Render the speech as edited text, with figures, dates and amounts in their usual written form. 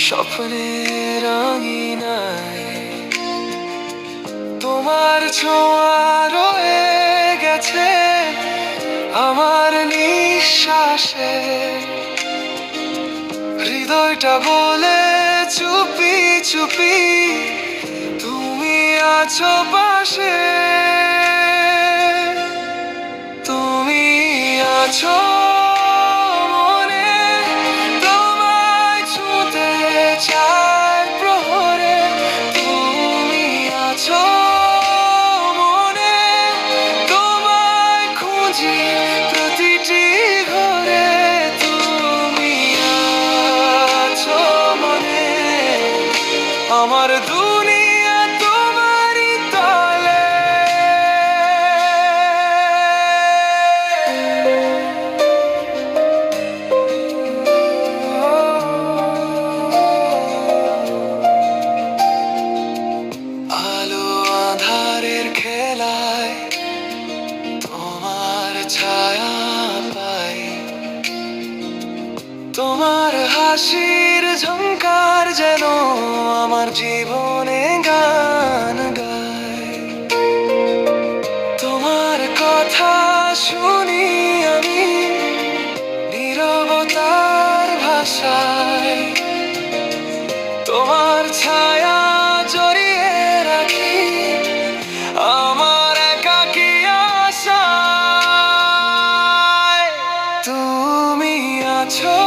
স্বপ্নের আঙিনায় তোমার ছোঁয়া রয়ে গেছে আমার নিঃশ্বাসে। হৃদয়টা বলে চুপি চুপি তুমি আছো পাশে, তুমি আছো মনে, তোমায় ছুঁতে চাই প্রহরে। তুমি আছো মনে, তোমায় খুঁজি প্রতিটি ঘরে। তুমি আছো মনে, আমার দুনিয়া তোমারই তলে। আলো আঁধারের খেলায় তোমার ছায়া পাই, তোমার হাসির ঝংকার যেন আমার জীবনে গান গায়। তোমার কথা শুনি আমি নীরবতার ভাষায়, তোমার ছায়া জড়িয়ে রাখি আমার একাকী আশায়। তুমি আছো